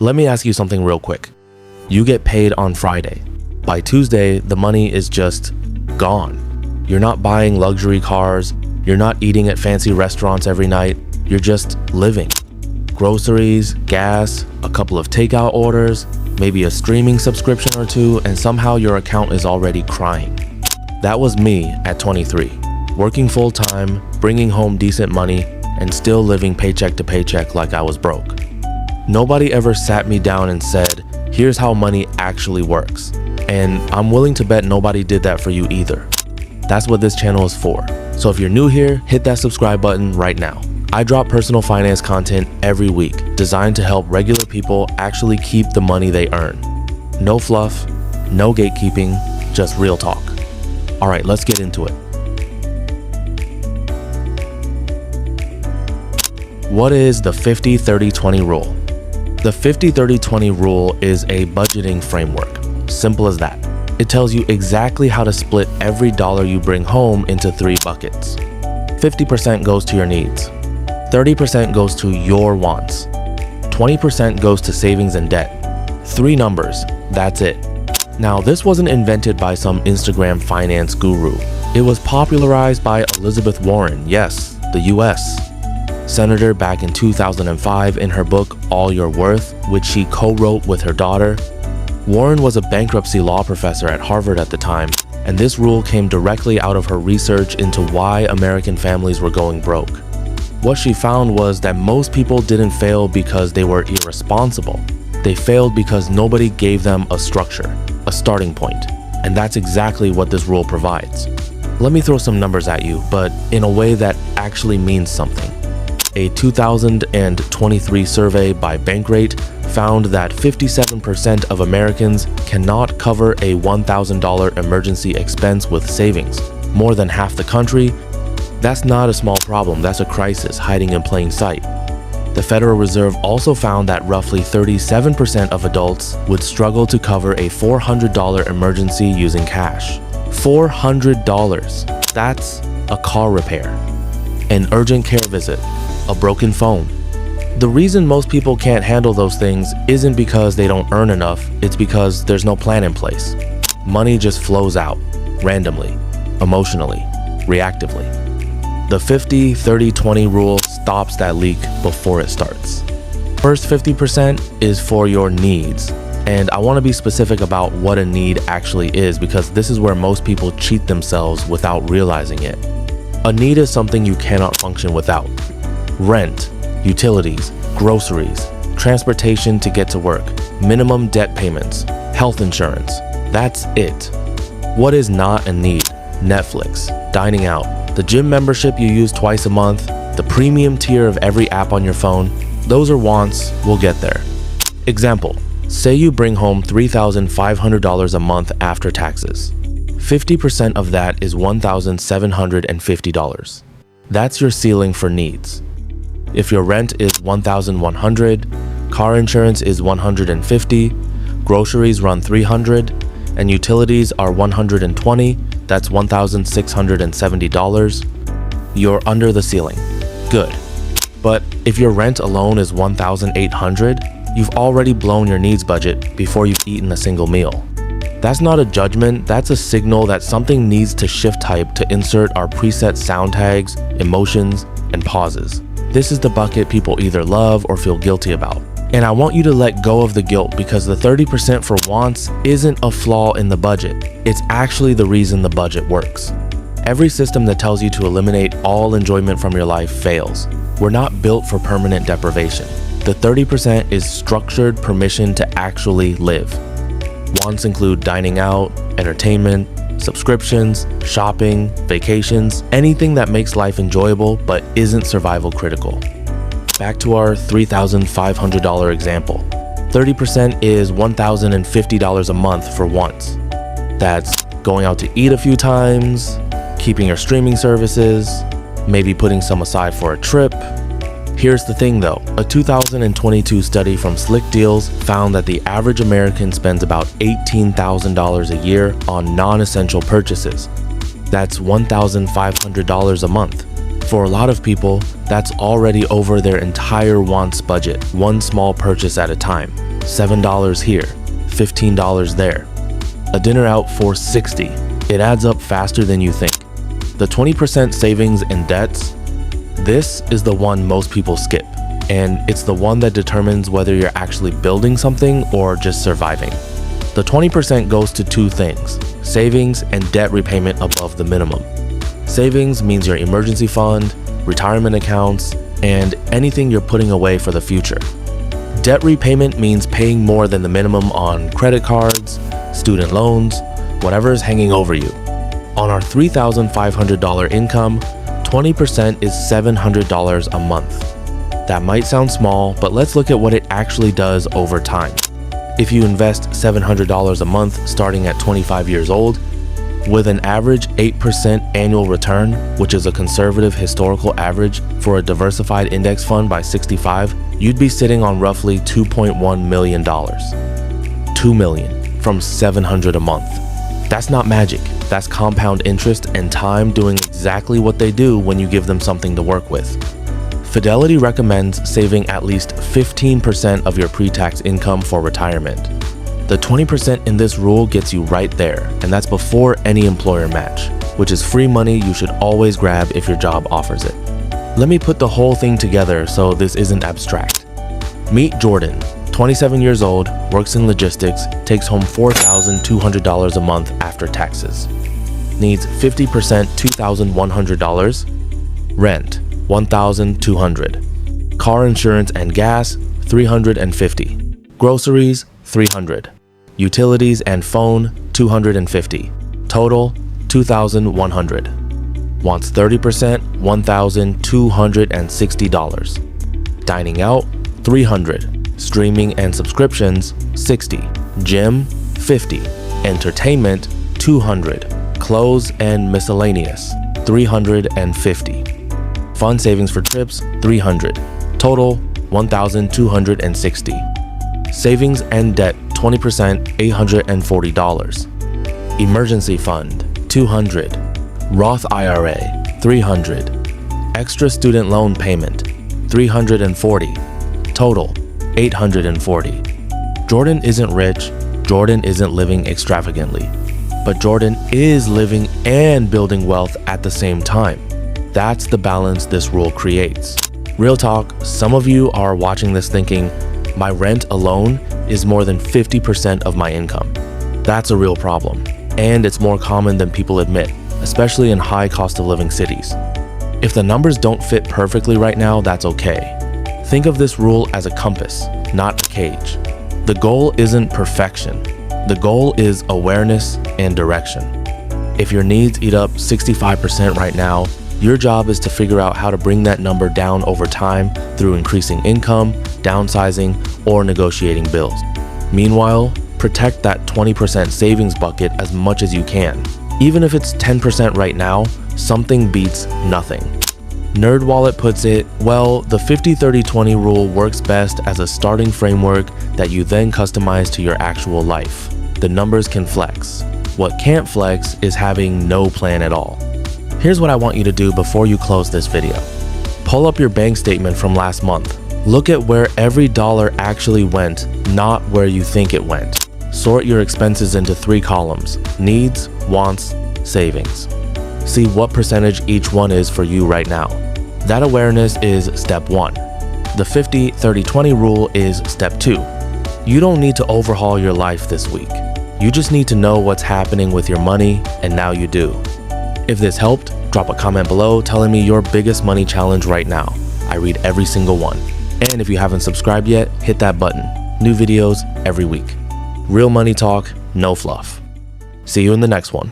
Let me ask you something real quick. You get paid on Friday. By Tuesday, the money is just gone. You're not buying luxury cars. You're not eating at fancy restaurants every night. You're just living. Groceries, gas, a couple of takeout orders, maybe a streaming subscription or two, and somehow your account is already crying. That was me at 23, working full-time, bringing home decent money, and still living paycheck to paycheck like I was broke. Nobody ever sat me down and said, here's how money actually works. And I'm willing to bet nobody did that for you either. That's what this channel is for. So if you're new here, hit that subscribe button right now. I drop personal finance content every week designed to help regular people actually keep the money they earn. No fluff, no gatekeeping, just real talk. All right, let's get into it. What is the 50-30-20 rule? The 50-30-20 rule is a budgeting framework. Simple as that. It tells you exactly how to split every dollar you bring home into 3 buckets. 50% goes to your needs. 30% goes to your wants. 20% goes to savings and debt. 3 numbers, that's it. Now, this wasn't invented by some Instagram finance guru. It was popularized by Elizabeth Warren, yes, the US Senator back in 2005 in her book, All Your Worth, which she co-wrote with her daughter. Warren was a bankruptcy law professor at Harvard at the time, and this rule came directly out of her research into why American families were going broke. What she found was that most people didn't fail because they were irresponsible. They failed because nobody gave them a structure, a starting point, and that's exactly what this rule provides. Let me throw some numbers at you, but in a way that actually means something. A 2023 survey by Bankrate found that 57% of Americans cannot cover a $1,000 emergency expense with savings. More than half the country. That's not a small problem, that's a crisis hiding in plain sight. The Federal Reserve also found that roughly 37% of adults would struggle to cover a $400 emergency using cash. $400. That's a car repair, an urgent care visit, a broken phone. The reason most people can't handle those things isn't because they don't earn enough, it's because there's no plan in place. Money just flows out, randomly, emotionally, reactively. The 50-30-20 rule stops that leak before it starts. First 50% is for your needs, and I want to be specific about what a need actually is because this is where most people cheat themselves without realizing it. A need is something you cannot function without. Rent, utilities, groceries, transportation to get to work, minimum debt payments, health insurance. That's it. What is not a need? Netflix, dining out, the gym membership you use twice a month, the premium tier of every app on your phone. Those are wants, we'll get there. Example, say you bring home $3,500 a month after taxes. 50% of that is $1,750. That's your ceiling for needs. If your rent is $1,100, car insurance is $150, groceries run $300, and utilities are $120, that's $1,670, you're under the ceiling. Good. But if your rent alone is $1,800, you've already blown your needs budget before you've eaten a single meal. That's not a judgment, that's a signal that something needs to shift type to insert our preset sound tags, emotions, and pauses. This is the bucket people either love or feel guilty about. And I want you to let go of the guilt because the 30% for wants isn't a flaw in the budget. It's actually the reason the budget works. Every system that tells you to eliminate all enjoyment from your life fails. We're not built for permanent deprivation. The 30% is structured permission to actually live. Wants include dining out, entertainment, subscriptions, shopping, vacations, anything that makes life enjoyable but isn't survival critical. Back to our $3,500 example. 30% is $1,050 a month for wants. That's going out to eat a few times, keeping your streaming services, maybe putting some aside for a trip. Here's the thing though, a 2022 study from Slick Deals found that the average American spends about $18,000 a year on non-essential purchases. That's $1,500 a month. For a lot of people, that's already over their entire wants budget, one small purchase at a time. $7 here, $15 there. A dinner out for $60. It adds up faster than you think. The 20% savings and debts, this is the one most people skip, and it's the one that determines whether you're actually building something or just surviving. The 20% goes to two things: savings and debt repayment above the minimum. Savings means your emergency fund, retirement accounts, and anything you're putting away for the future. Debt repayment means paying more than the minimum on credit cards, student loans, whatever is hanging over you. On our $3,500 income, 20% is $700 a month. That might sound small, but let's look at what it actually does over time. If you invest $700 a month starting at 25 years old, with an average 8% annual return, which is a conservative historical average for a diversified index fund by 65, you'd be sitting on roughly $2.1 million. $2 million from $700 a month. That's not magic. That's compound interest and time doing exactly what they do when you give them something to work with. Fidelity recommends saving at least 15% of your pre-tax income for retirement. The 20% in this rule gets you right there, and that's before any employer match, which is free money you should always grab if your job offers it. Let me put the whole thing together so this isn't abstract. Meet Jordan, 27 years old, works in logistics, takes home $4,200 a month after taxes. Needs 50% $2,100, rent $1,200, car insurance and gas $350, groceries $300, utilities and phone $250, total $2,100. Wants 30% $1,260, dining out $300, streaming and subscriptions $60, gym $50, entertainment $200, clothes and miscellaneous $350, fund savings for trips $300, total $1,260, savings and debt 20% $840, emergency fund $200, Roth IRA $300, extra student loan payment $340, total $840. Jordan isn't rich, Jordan isn't living extravagantly, but Jordan is living and building wealth at the same time. That's the balance this rule creates. Real talk, some of you are watching this thinking, my rent alone is more than 50% of my income. That's a real problem, and it's more common than people admit, especially in high cost of living cities. If the numbers don't fit perfectly right now, that's okay. Think of this rule as a compass, not a cage. The goal isn't perfection. The goal is awareness and direction. If your needs eat up 65% right now, your job is to figure out how to bring that number down over time through increasing income, downsizing, or negotiating bills. Meanwhile, protect that 20% savings bucket as much as you can. Even if it's 10% right now, something beats nothing. NerdWallet puts it, well, the 50-30-20 rule works best as a starting framework that you then customize to your actual life. The numbers can flex. What can't flex is having no plan at all. Here's what I want you to do before you close this video. Pull up your bank statement from last month. Look at where every dollar actually went, not where you think it went. Sort your expenses into 3 columns: needs, wants, savings. See what percentage each one is for you right now. That awareness is step 1. The 50-30-20 rule is step 2. You don't need to overhaul your life this week. You just need to know what's happening with your money, and now you do. If this helped, drop a comment below telling me your biggest money challenge right now. I read every single one. And if you haven't subscribed yet, hit that button. New videos every week. Real money talk, no fluff. See you in the next one.